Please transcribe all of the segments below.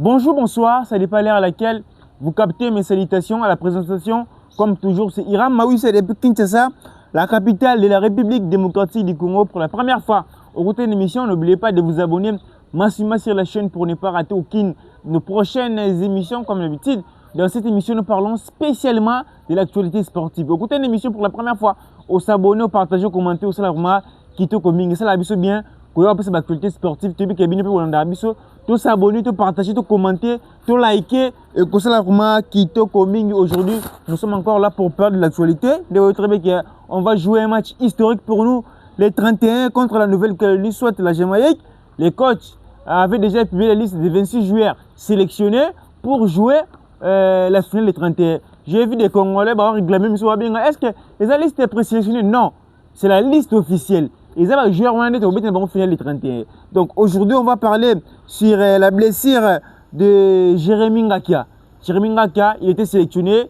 Bonjour, bonsoir, ça dépend l'heure à laquelle vous captez mes salutations à la présentation. Comme toujours, c'est Hiram Mawissa depuis Kinshasa, la capitale de la République démocratique du Congo. Pour la première fois au côté de l'émission, n'oubliez pas de vous abonner massivement sur la chaîne pour ne pas rater aucune de nos prochaines émissions. Comme d'habitude, dans cette émission, nous parlons spécialement de l'actualité sportive. Au côté de l'émission, pour la première fois, au s'abonner, au partager, au commenter, au savoir qui te communique. Ça, la bien. Quand on parle d'actualité sportive, tu peux tout s'abonner, tout partager, tout commenter, tout liker. Et que ça, qui te communique aujourd'hui, nous sommes encore là pour parler de l'actualité. On va jouer un match historique pour nous, les 31 contre la Nouvelle-Calédonie, soit la Jamaïque. Les coachs avaient déjà publié la liste des 26 joueurs sélectionnés pour jouer la finale des 31. J'ai vu des Congolais réclamer est-ce que les listes est présélectionnée? Non, c'est la liste officielle. Ils ont un joueur au final des 31. Donc aujourd'hui, on va parler sur la blessure de Jérémy Ngakia. Jérémy Ngakia, il était sélectionné,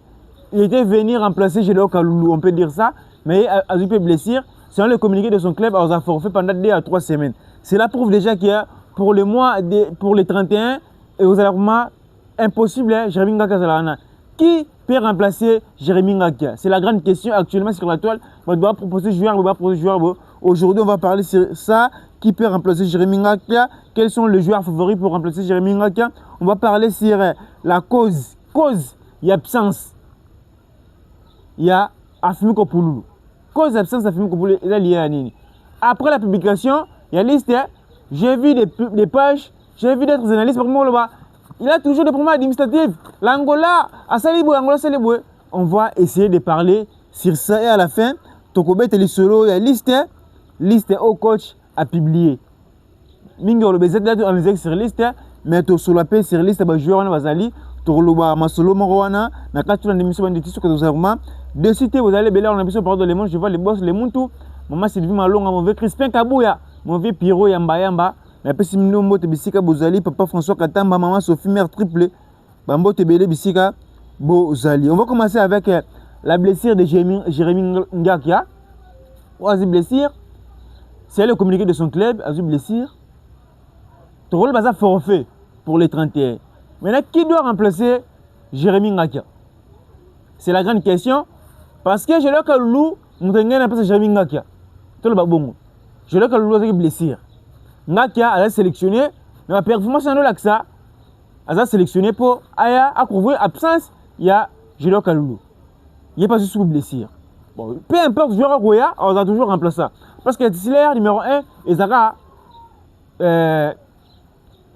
il était venu remplacer Gédéon Kaloulou, on peut dire ça, mais a eu une blessure. Selon le communiqué de son club, il a forfait pendant 2 à 3 semaines. Cela prouve déjà qu'il y a pour le mois, pour les 31, et aux alarmes, impossible, Jérémy Ngakia. Qui peut remplacer Jérémy Ngakia? C'est la grande question actuellement sur la toile. On doit proposer joueur, on doit proposer joueur. Aujourd'hui, on va parler sur ça. Qui peut remplacer Jérémy Ngakia? Quels sont les joueurs favoris pour remplacer Jérémy Ngakia? On va parler sur la cause. Cause, il y a absence. Il y a Afimi Kopouloulou. Cause d'absence d'Afimi Kopouloulou, il est lié à Nini. Après la publication, il y a liste. J'ai vu des pages, j'ai vu d'autres analystes. Il a toujours des problèmes administratifs. L'Angola, à Salibou, Angola, Salibou. On va essayer de parler sur ça et à la fin, Tokobet et Lissolo, il y a liste au coach à publier. Mingo le bezet là on les sur liste mais to sur la paix sur liste ba joueur na bazali to loba masolo morowana na katu na émission banditi sur que nous avons de cité vous allez belair on a besoin de les je vois les boss les muntu maman Sylvie Malonga mon vieux Crispin Kabouya mon vieux Piro Yamba mais puis simno mbote bisika bozali papa François Katamba maman Sophie mère triplé bambote belé bisika bozali. On va commencer avec la blessure de Jérémy Ngakia. Oazi blessure. C'est le communiqué de son club, a eu blessure. Torol Baza forfait pour les 31. Maintenant, qui doit remplacer Jérémy Ngakia? C'est la grande question. Parce que Gédéon Kaloulou, nous avons remplacé Jérémy Ngakia. Tout le babongo. Gédéon Kaloulou a eu blessure. Ngakia a sélectionné, mais la performance en l'Axa a sélectionné pour Aya à couvrir absence. Il y a Gédéon Kaloulou. Il n'est pas sous blessure. Bon, peu importe, joueur Goya, on a toujours remplacé ça. Parce que le titulaire numéro 1, Ezara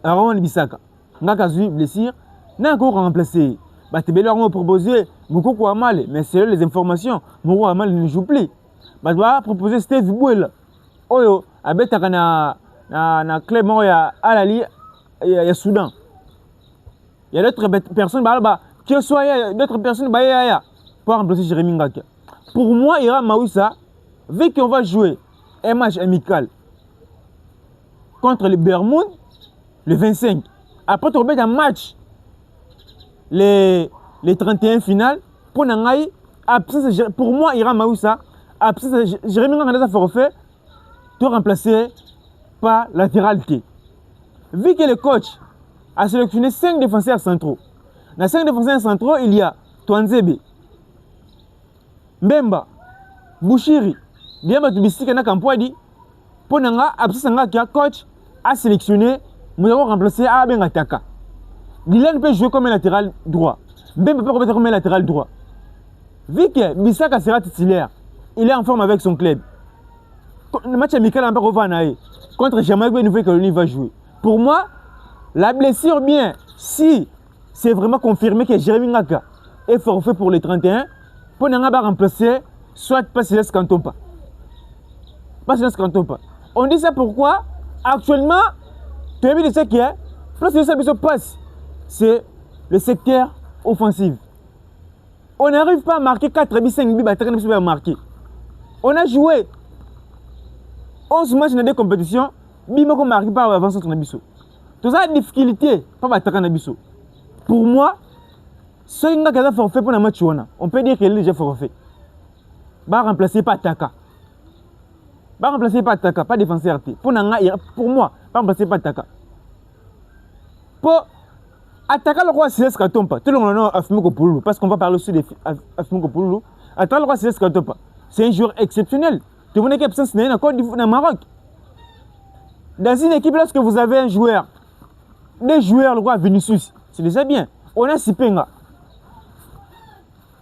Aaron Bissaka. N'a qu'à suivre blessure, n'a encore remplacé. Bah, tu peux leur proposer beaucoup mal, mais c'est les informations. Beaucoup mal ne joue plus. Bah, tu vas proposer Steve Bouel. Oyo, avec na Clément, il y a Alali, il y a Soudan. Il y a d'autres personnes, que soit d'autres personnes, pour remplacer Jérémy Ngakia. Pour moi, Hiram Mawissa, vu qu'on va jouer un match amical contre le Bermude le 25. Après, tu remets un match les 31 finales. Pour moi, Hiram Mawissa, absence Jérémy Ngakia forfait, tu remplacé par latéralité. Vu que le coach a sélectionné 5 défenseurs centraux. Dans 5 défenseurs centraux, il y a Twanzebe, Mbemba, Bouchiri, Biamba Tubisika na Kampwadi. Pour nga absence Ngakia coach a sélectionné, nous avons remplacé Abenga Taka. Dylan peut jouer comme un latéral droit. Mbemba peut jouer comme un latéral droit. Vu que Bissaka sera titulaire, il est en forme avec son club. Le match amical contre Jamaïque, Nouvelle-Calédonie va jouer. Pour moi, la blessure, bien, si c'est vraiment confirmé que Jérémy Ngakia est forfait pour les 31, pour nous remplacer, soit pas Silas Kantompa. Pas Silas Kantompa. On dit ça pourquoi? Actuellement, tu as vu ce qui est, plus de ça qui passe, c'est le secteur offensif. On n'arrive pas à marquer 4 buts, 5 buts, à marquer. On a joué 11 matchs dans des compétitions, bimako marqué par l'avance de Nabiso. Tout ça, difficulté, pas attaquer Nabiso. Pour moi, ce qui est forfait pour un match, on peut dire qu'il est déjà forfait. Va remplacer pas Taka. Va remplacer pas Taka, pas défenseur. Pour moi, va remplacer pas Taka. Pour Attaquer le roi Silas Katompa, tout le monde a Afimi Kopouloulou, parce qu'on va parler aussi de Afimi Kopouloulou. Attaquer le roi Silas Katompa, c'est un joueur exceptionnel. Tu vois une équipe sans Côte d'Ivoire, au Maroc. Dans une équipe, lorsque vous avez un joueur, des joueurs, le roi Vinicius, c'est déjà bien. On a Sipenga.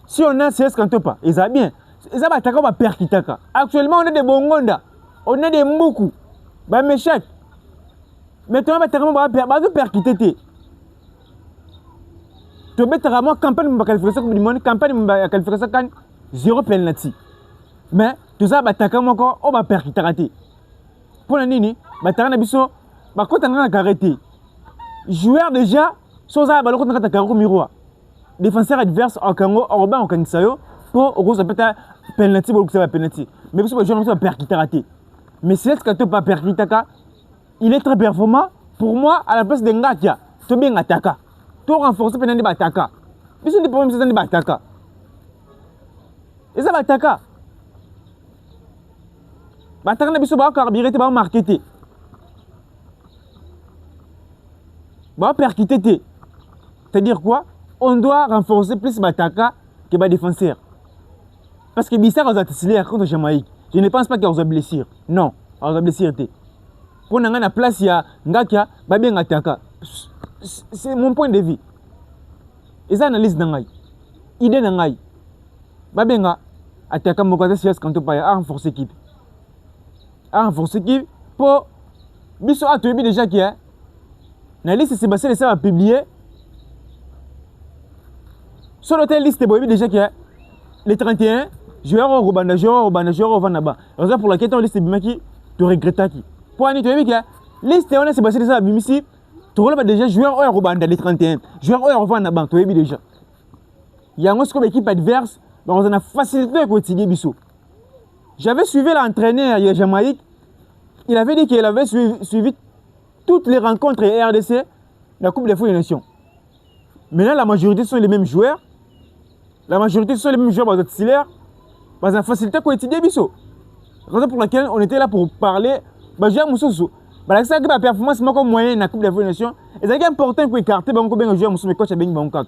Si on a Silas Katompa, ils ont bien. Ils ont attaqué par Perkitaka. Actuellement, on a des Bongonda, on a des Mboukou, Bameshak. Maintenant, on va attaquer par Perkitete. Tu mets vraiment campagne de qualification du monde, campagne de qualification 0 penalty. Mais tout ça, attaquer encore, on va percuter. Pour la nini, attaquer biso, quand on a arrêté, joueur déjà, sans ça, ballon contre attaquer au miroir. Défenseur adverse en Congo, en Robin, en Kangisayo, pour au ça peut être penalty, pour que ça va penalty. Mais biso, le joueur va percuter. Mais si est-ce que tu pas percuter, il est très performant. Pour moi, à la place de Ngakia, tu bien attaquer. Tout renforcer pendant des batailles. Mais ce sont des problèmes, c'est des batailles. Et ça bataille. Bataille n'a pas de carburé, pas marketé. Bah percuter. C'est-à-dire quoi? On doit renforcer plus bataille que les défenseurs. Parce que Bissar a été contre Jamaïque. Je ne pense pas qu'il y a blessure. Non, il y a blessure. Pour nous, la place, il y a Ngakia, va bien attaquer. C'est mon point de vue. Et ça, analyse d'angaï. Idée d'angaï. Babenga, attaquant mon côté, c'est quand on peut renforcer l'équipe. Renforcer l'équipe pour. Biso a tué déjà qui est. La liste Sébastien, ça va publier. Sur l'hôtel liste, déjà qui est. Les 31, joueurs au Rwanda, joueurs au Rwanda, joueurs au Vanaba. Raison pour laquelle on liste Bimaki, tu regrettes qui. Pour Annie, tu as vu qui est. Liste, on a Sébastien, ça va Bimisi. Tu vois déjà joueur au Rwanda les 31, joueur au Rwanda banque, tu vois déjà. Il y a une équipe adverse, donc on a facilité le quotidien biso. J'avais suivi l'entraîneur il y a Jamaïque, il avait dit qu'il avait suivi toutes les rencontres RDC, la Coupe des Nations. Maintenant la majorité sont les mêmes joueurs, la majorité sont les mêmes joueurs dans titulaires, parce qu'on facilité le quotidien biso. Raison pour laquelle on était là pour parler, joueur Moussoussou. Parce que la performance est moyenne dans la Coupe des Nations. Et c'est important pour écarter les joueurs mais coach bien Bangkok.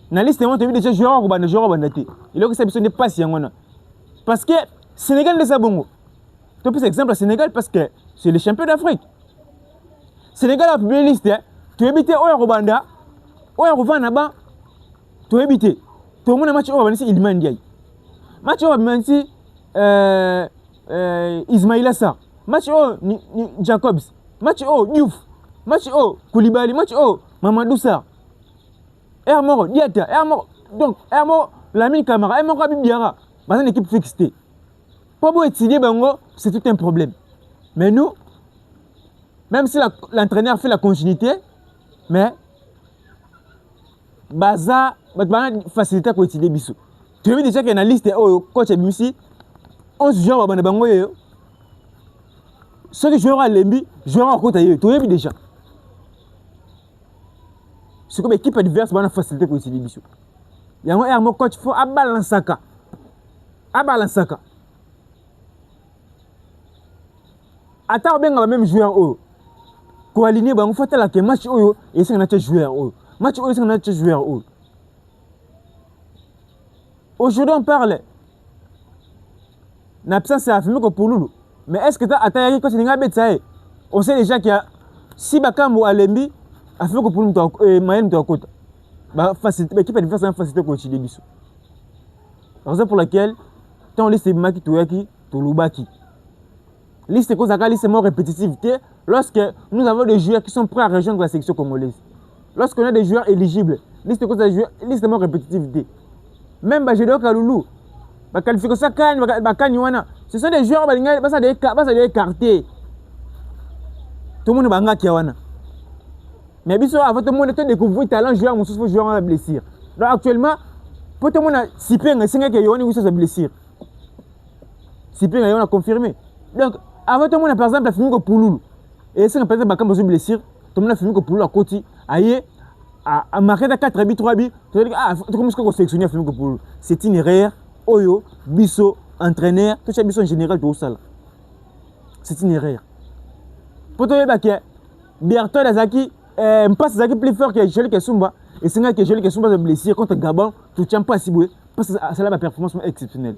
Dans la liste, on a déjà joueur au Rwanda, joueur au Rwanda. Il faut que ça ne passe pas. Parce que Sénégal de Sabongo. Tu peux exemple Sénégal parce que c'est le champion d'Afrique. Sénégal a publié une liste. Tu habites au Rwanda, au Rwanda, tu habites. Tout le monde a match au Rwanda, il m'a dit. Match au Rwanda, Ismail Assar. Match au Jacobs, match au Diouf, match au Koulibaly, match au Mamadou Sarr. Hermoro, Diata, Hermoro. Donc, Hermoro, Lamine Camara, Hermoro Habib Diarra. C'est une équipe fixée. Pour étudier Bango, c'est tout un problème. Mais nous, même si l'entraîneur fait la continuité, mais Baza, facilité pour étudier Bissou. Tu as vu déjà qu'il y a une liste au coach Abimsi, 11 joueurs à Bango. Ceux qui jouent à l'Embi, jouent à côté, tu as vu déjà. C'est comme l'équipe adverse, on a facilité pour essayer d'émission. Il y a un coach, il faut abalancer. Abalancer. Attends, bien, même joueur, pour aligner, il faut que match, et c'est un joueur. Match, c'est un joueur. Aujourd'hui, on parle. L'absence, c'est affirmé que pour nous. Mais est-ce que tu as atteint quand c'est on sait déjà qu'il y a si Bakambo à l'Embi, a fait que pour nous, Mayenne de côté. L'équipe adverse a facilité pour le biso. Raison pour laquelle, tant liste Maki Touyaki, Touloubaki. Liste cause à liste moins répétitivité lorsque nous avons des joueurs qui sont prêts à rejoindre la section congolaise. Lorsqu'on a des joueurs éligibles, liste cause à joueurs, liste moins répétitivité. Même Bajedo Kaloulou, qualification Kanywana. Ce sont des joueurs qui sont écartés. Tout le monde est en mais bien avant tout le monde a découvert le talent joueur, mon souffle joueur à blessure. Donc actuellement, pour tout le monde, si peu de 5 ans, il y a une blessure. Si peu de a confirmé. Donc, avant tout le monde, par exemple, a fini que Pouloulou. Et si on a par exemple une blessure, tout le monde a fini que Pouloulou à côté. Aïe, à marquer 4 buts, 3 buts. Tu as dit, comment est-ce qu'on sélectionne à fini que Pouloulou? C'est une erreur. Oyo, Bisso, entraîneur, tout ça, Bisso en général, tout ça. C'est une erreur. Pour te dire que Bertrand Azaki, Mpasse Zaki plus fort que Joël Kesumba. Et c'est que Joël Kesumba se blessé contre Gabon. Tu tiens pas si boué. Parce que c'est là ma performance exceptionnelle.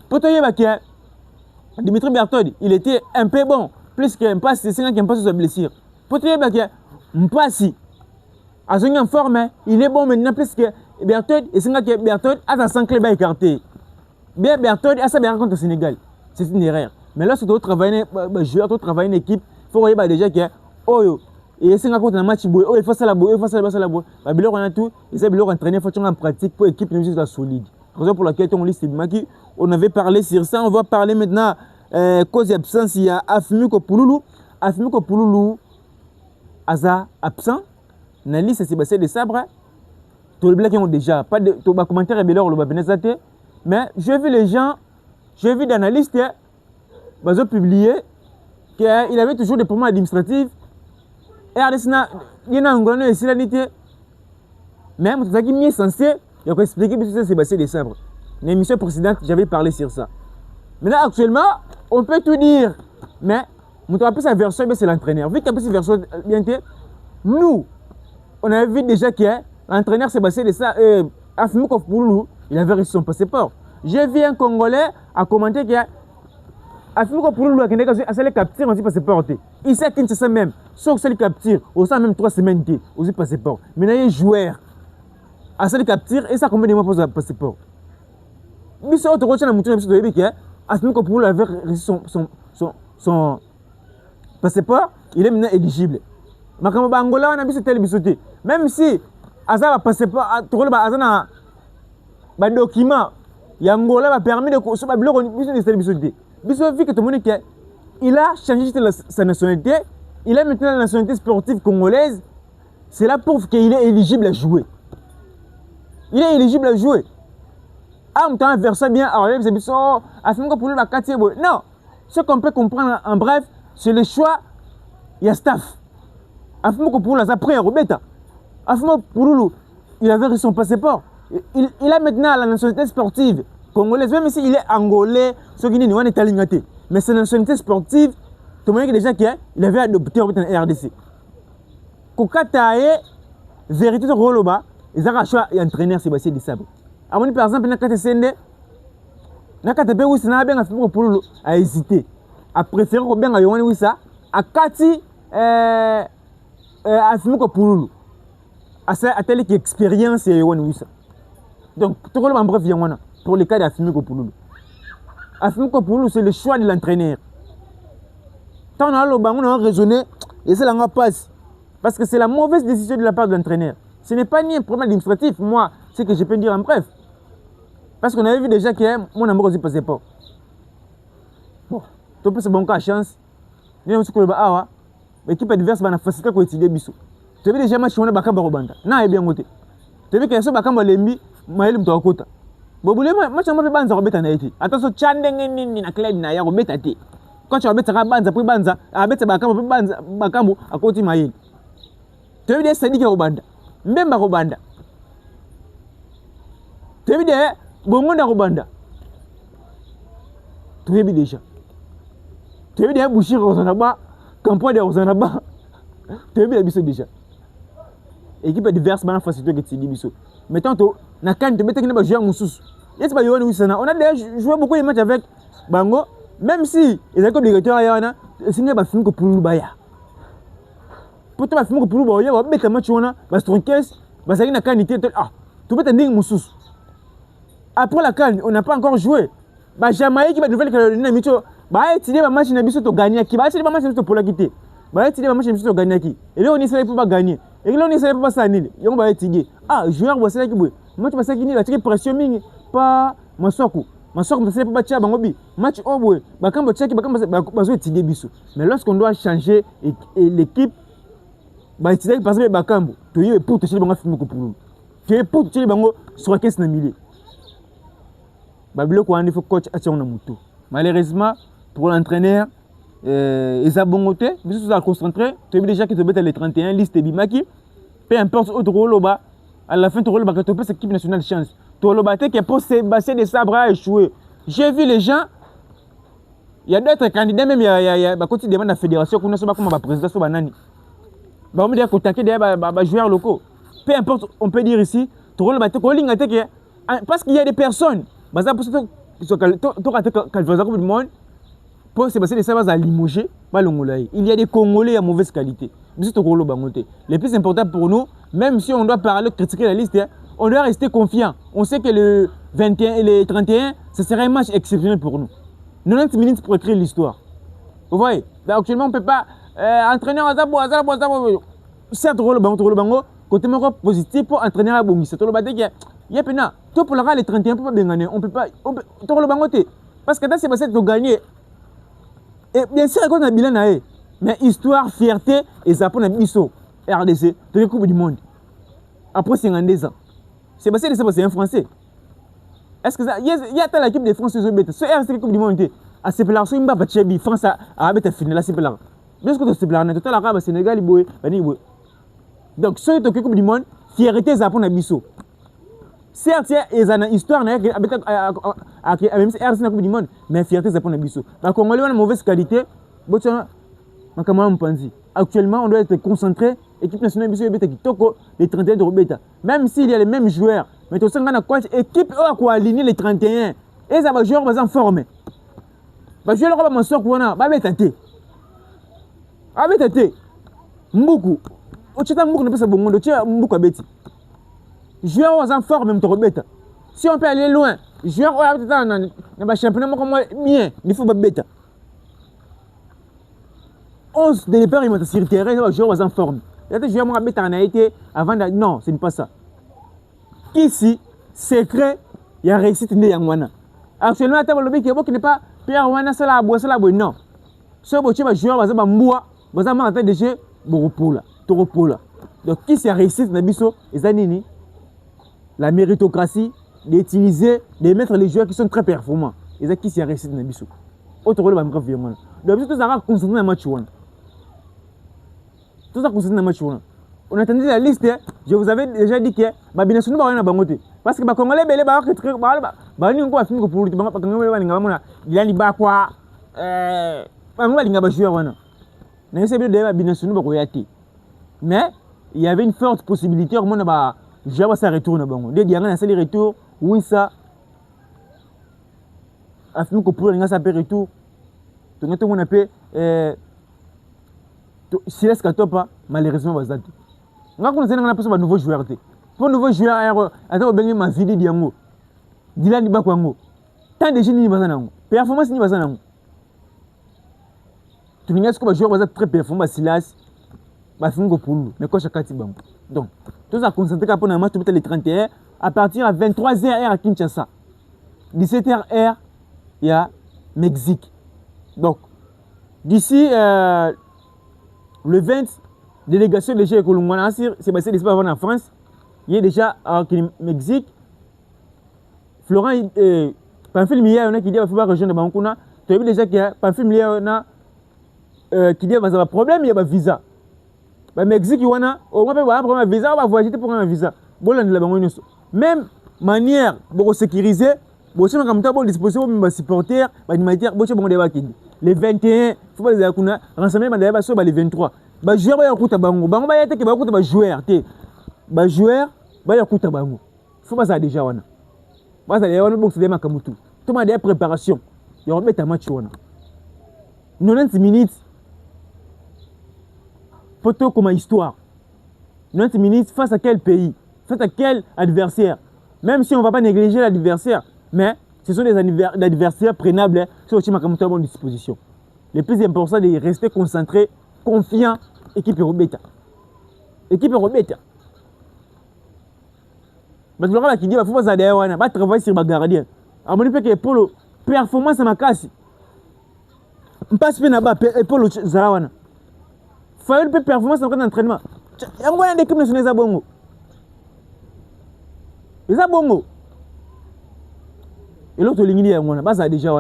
Pour te dire que Dimitri Berthold, il était un peu bon. Plus que Mpasse, c'est que Mpasse se blessé. Pour te dire que Mpasse, à son forme, il est bon maintenant plus que Berthold. Et c'est que Berthold a sa clé écarté. Bien Berthold a sa bien contre le Sénégal. C'est une erreur. Mais lorsque tu travailles, joueur, tu travailles une équipe, il faut voir déjà que oh et c'est contre un match boy, oh il faut ça la boy, il faut ça la boy. Bah bilor on a tout, et ça bilor entraîner, faut en pratique pour équipe nous solide. Raison pour laquelle on liste Maki, on avait parlé sur ça, on va parler maintenant cause d'absence, il y a Afimiko Pouloulou Aza absent. Na liste Sébastien de Sabre. Tous les blagues ont déjà pas de commentaire et bilor le babenezate. Mais j'ai vu les gens, j'ai vu d'analystes ils ont publié qu'il avait toujours des problèmes administratifs. Et il y a un grand essilité. Même ce qui est censé, il a expliqué que c'est Sébastien Desabre. L'émission précédente, j'avais parlé sur ça. Maintenant, actuellement, on peut tout dire. Mais, on a sa version, c'est l'entraîneur. Vu qu'il a sa version, nous, on avait vu déjà que l'entraîneur Sébastien Desabre, Afimiko Pouloulou, il avait reçu son passeport. J'ai vu un Congolais à commenter que Afimiko Pouloulou a les captures, on dit passeport. Il sait qu'il c'est même. Sauf que les captures, on sait même 3 semaines, on dit passeport. Maintenant, il y a un joueur à les captures et ça combien de mois pour le passeport. Mais c'est autre chose, on a montré que Afimiko Pouloulou avait reçu son passeport, il est maintenant éligible. Mais quand on a Angola, on a vu ce tel bisoté. Même si Aza a passeport, Aza a document. Yangola m'a permis de se faire vu que tout le monde il a changé sa nationalité, il a maintenant la nationalité sportive congolaise. Cela prouve qu'il est éligible à jouer. Il est éligible à jouer. Ah, on t'a versé bien, non, ce qu'on peut comprendre en bref, c'est le choix, il y a staff. Afimiko Pouloulou a pris un Robeta. Afimiko Pouloulou, il avait reçu son passeport. Il a maintenant la nationalité sportive congolaise, même s'il est angolais, ce qui n'est pas aligné. Mais c'est la nationalité sportive, tout le monde déjà qu'il avait adopté en RDC. Kokatae, vérité de Roloba, ils ont choisi d'entraîner Sébastien Desabre. Par exemple, Nakate Sende, Nakate Pe Wissa n'a bien Afimiko Pouloulou a hésité. A préféré qu'on bien Yohan Wissa, a Kati Afimiko Pouloulou. A telle expérience Yohan Wissa. Donc, tout le monde en bref, il y a pour le cas d'Afimiko Pouloulou. Afimiko Pouloulou, c'est le choix de l'entraîneur. Tant on a raisonné, et c'est la passe. Parce que c'est la mauvaise décision de la part de l'entraîneur. Ce n'est pas ni un problème administratif, moi, c'est que je peux dire en bref. Parce qu'on avait vu déjà que mon amour ne passait pas. Bon, tu peux se bon cas chance. L'équipe adverse va faciliter pour étudier Bissou. Tu as vu déjà match on a Bakamba Robanda. Non, il est bien monté. Tu as vu qu'il y a ce Bakamba Lembi, Maël Mtawakota. Bon, match on va banza Robeta na été. Attention, Chandeng ni na Clyde na ya Robeta té. Quand tu vas mettre banza pour banza, à mettre Bakamba pour banza, Bakambo à côté Maël. Tu as vu des syndics Robanda. Même Robanda. Tu as vu des Bongonda Robanda. Tu as vu déjà. Tu as vu des Bouchir Rosanaba, Campo de Rosanaba. Tu as vu la biso déjà. Équipe adverse va faciliter que tu dis biso. Mais tantôt, na kan te mettre que joueur Moussous. On a déjà joué beaucoup de matchs avec Bango, même si ils ont obligatoire yana, c'est ne ba Afimiko Pouloulou baya. Pourtant Afimiko Pouloulou baya, ba mettre match wana, ba stroncaisse, ba ça na canité ah, tu peux te dire Moussous. Après la CAN, on n'a pas encore joué. Bah Jamaïque qui va nouvelle que na micho, ba étudier ba match na biso to gagner qui, ba étudier ba match na biso pour la quitter. Ba étudier ba match na biso to gagner qui. Et là on essaie pour pas gagner. Et là on essaie pour pas ça nil. Yon ba étudier. Ah, joueur ba ça qui boy. Match ba ça qui ni la tirer pression mingi pas Masoko. Masoko c'est pas battre bango bi. Match au boy. Ba kambo check ba kambo ba zo étudier biso. Mais lorsqu'on doit changer et l'équipe ba étudier parce que ba kambo, to y pour te chez bango Afimiko Pouloulou. Tu es pour te bango sur 15 na milieu. Babilo il faut coach à son moto. Malheureusement pour l'entraîneur ils ont bon côté, mais ils sont concentrés. Tu as déjà que tu as les 31 listes Bimaki. Peu importe autre rôle bas, à la fin tu rôle bas que tu peux cette équipe nationale chance. Tu rôle bas qui est pour Sébastien Desabre à échouer. J'ai vu les gens. Il y a d'autres candidats même il y a bah quand tu demandes à la fédération qu'on ne sait pas comment va président sur banani. on peut dire contacter des joueurs locaux. Peu importe, on peut dire ici, parce qu'il y a des personnes, parce que il y a des Congolais à mauvaise qualité. Le plus important pour nous, même si on doit parler, critiquer la liste, on doit rester confiant. On sait que le 21 et le 31, ce serait un match exceptionnel pour nous. 90 minutes pour écrire l'histoire. Vous voyez? Donc, actuellement, on ne peut pas entraîner à Zabo. Certes, côté positif pour entraîner à Bongi. C'est tout le bâtiment. Il y a pena. Tout pour le les 31 pour pas bien gagner. On peut pas. Tout le bangoté. Parce que dans ces bassets de gagner. Et bien sûr, quand on a bilan, mais histoire, fierté, et ça pour la Bisso, RDC, de la Coupe du Monde. Après 52 ans. C'est passé de ça, c'est un Français. Est-ce que ça. Il y a l'équipe de France, ce RDC Coupe du Monde. À ce plan, c'est une baba Tchebi, France a habité fini là, c'est plan. Bien sûr que c'est plan, total arabe, Sénégal, Iboé, Baniboé. Donc, ce qui est Coupe du Monde, fierté, ça pour la Bisso. Certes, il y a une histoire avec la Coupe du Monde, mais fierté, ça pour la Bisso. Donc, on a une mauvaise qualité. Actuellement, on doit être concentré. L'équipe nationale Bisso les 31 de Robeta. Même s'il y a les mêmes joueurs, mais tout ça, on a quoi équipe qui a aligné les 31. Et ça va jouer en forme. Je vais le faire pour moi. Je vais tenter. Je vais tenter. Mboukou. Tu as mboukou ne peut pas bon. Tu as mboukou abeti. Je vais en forme même trop bête. Si on peut aller loin, je vais dans le championnat comme moi bien. Il faut pas bête. 11 de départ, ils vont sur le terrain. Je vais en forme. Je vais en bête en Haïti avant de. Non, ce n'est pas ça. Ici, secret, il y a réussite de Yangwana. Actuellement, il y a un lobby qui n'est pas. Pierre Wana sala bois non. Ce boîtier va jouer à Bamboua, va en train de jouer Boropola, Toropola. Donc qui s'est réussi dans Bisso et Zanini, la méritocratie d'utiliser, de mettre les joueurs qui sont très performants. Et ça qui s'est réussi dans Bisso. Autre rôle va me faire vraiment. Donc tout ça va concentré dans le match one. Tout ça concentré dans le match one. On a entendu la liste, je vous avais déjà dit que Babina Sunu va rien à Bangote. Parce que les Congolais, ils vont très bien. Ils vont faire pour les il a liba quoi mais il y avait une forte possibilité au monde bah j'avais ça retourne bon dès qu'il y a un seul retour oui ça afin que pour l'inga ça peut retour tout le monde appelle si laisse katopa malheureusement bazati nga ko nzena na poso ba nouveau joueur te pour nouveau joueur ata obengi ma vidi diango dilani ba kwango tant de jeunes ni bazana performance ni bazana tu n'as que joueur bazat très performant Silas ba fingo pulu mais ko chakati bango donc tout ça concentré pour un match tout les 31 à partir à 23h heure à Kinshasa 17h heure il y a Mexique donc d'ici le 20 délégation de chez Colombo c'est passé des pas en France il y a déjà au Mexique Florent Pamphile il y en a qui dit qu'il faut pas rejoindre Bankuna tu as vu déjà qu'il y a Pamphile il y en a qui dit qu'il y a un problème il y a un visa au Mexique il y en a on va pas prendre un visa on va voyager pour un visa même manière pour sécuriser bon si on a comme bonne disposition pour supporter humanitaire bon c'est bon débat qui les 21 faut pas les akuna rassemblement débat sur les 23 ba joueur ba yakuta bango ba yete ke ba yakuta ba joueur te ba joueur ba yakuta bango faut pas ça déjà wana ba ça wana bon c'est makamutu tout ma des préparation il y aura mettre un match wana 90 minutes photo comme histoire 90 minutes face à quel pays face à quel adversaire même si on va pas négliger l'adversaire mais ce sont des adversaires prenables sur le makamutu à bonne disposition le plus important c'est de rester concentré confiant équipe Robeta. Équipe Robeta. Parce que le qui dit qu'il faut pas travailler sur le gardien. À mon avis, que Polo, performance à ma casse. On passe bien là-bas, Polo Zarawana. Il faut une performance dans l'entraînement. Il y a une équipe nationale à Bongo. Les à Bongo. Et l'autre ligne, il y a ça déjà.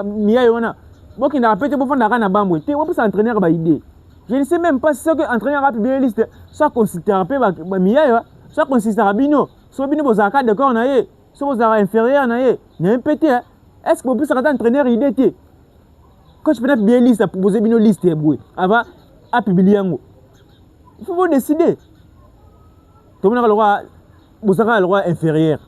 Mia Yona. Bon, qui n'a pas été pour faire la bambou. Tu es s'entraîner à l'idée. Je ne sais même pas si entraîneur a publié la liste. Soit consisté à Mia, soit consisté à Bino. Soit Bino, vous avez d'accord, soit vous avez inférieur, vous avez pété. Est-ce que vous pouvez s'arrêter entraîneur idée? Quand je fais bien liste, pour poser Bino liste, avant à publier un mot. Il faut vous décider. Tout le monde a le roi inférieur.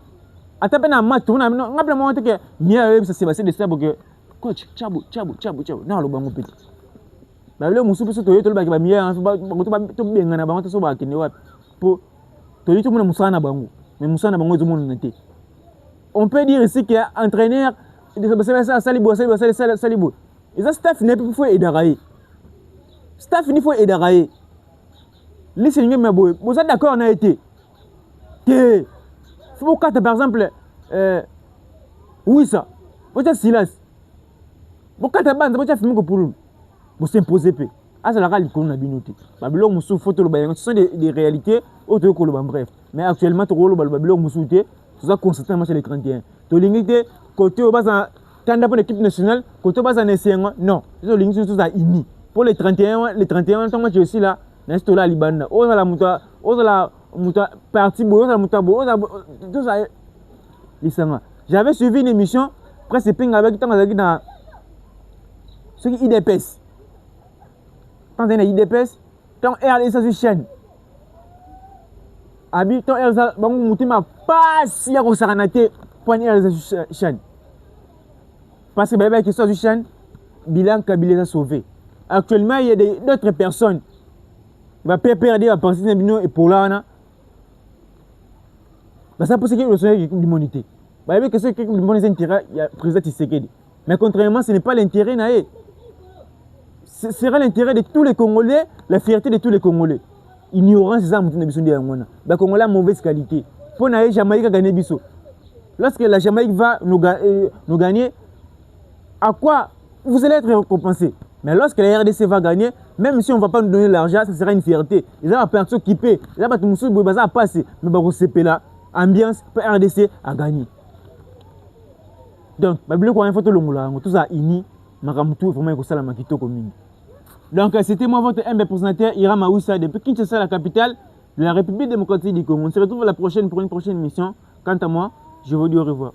À taper dans le match, tout le monde a le moment que mieux ça s'est passé de ça pour que coach, tchabou. Non, le bango petit. Bah le musu peut tout le bac ba mieux, tout bien na bango to ba kini wa pour tout le monde musa na bango. Mais musa na bango tout le monde n'était. On peut dire ici qu'il y a entraîneur de Salibo. Et ça staff n'est plus faut aider. Staff il faut aider. Laissez-nous mais bon, vous êtes d'accord on a été. Que faut que par exemple oui ça. Vous êtes silence. Vous quand bande vous êtes film pour vous s'imposer peu. Ah c'est la réalité qu'on a binouté. Babylone musu photo le bayan, ce sont des réalités auto que le bref. Mais actuellement to rolo Babylone musu té, tout ça constamment chez les 31. To limité côté au bas tanda pour l'équipe nationale, côté au bas en essayant non, c'est limité tout ça ini. Pour les 31 tant que je suis là, n'est-ce là libanda. Oh la muta parti bo, la muta bo, tout ça lisanga. J'avais suivi une émission presque ping avec tant dans ce qui IDPS. Tant dans IDPS, tant RDC sur chaîne. Abi tant RDC bango mutima passe ya ko saranate point RDC sur chaîne. Parce que bébé qui soit sur chaîne, bilan Kabila a sauvé. Actuellement, il y a d'autres personnes qui vont perdre la partie de et pour là, ça pour ce qui est de l'humanité. Vous voyez que ce qui est de l'humanité, il y a le président Tshisekedi. Mais contrairement, ce n'est pas l'intérêt, ce sera l'intérêt de tous les Congolais, la fierté de tous les Congolais. Ignorance, c'est ça, les Congolais ont mauvaise qualité. Pour la Jamaïque gagner biso. Lorsque la Jamaïque va nous gagner, à quoi vous allez être récompensé? Mais lorsque la RDC va gagner, même si on ne va pas nous donner l'argent, ça sera une fierté. Ils ont personne qui paie. Ils ont pas passer. Mais CP là, ambiance, RDC a gagné. Donc, tout ça ini, makamutu vraiment que ça la makito commune. Donc c'était moi votre MB présentateur Hiram Aouissa depuis Kinshasa, la capitale de la République démocratique du Congo. On se retrouve la prochaine pour une prochaine émission. Quant à moi, je vous dis au revoir.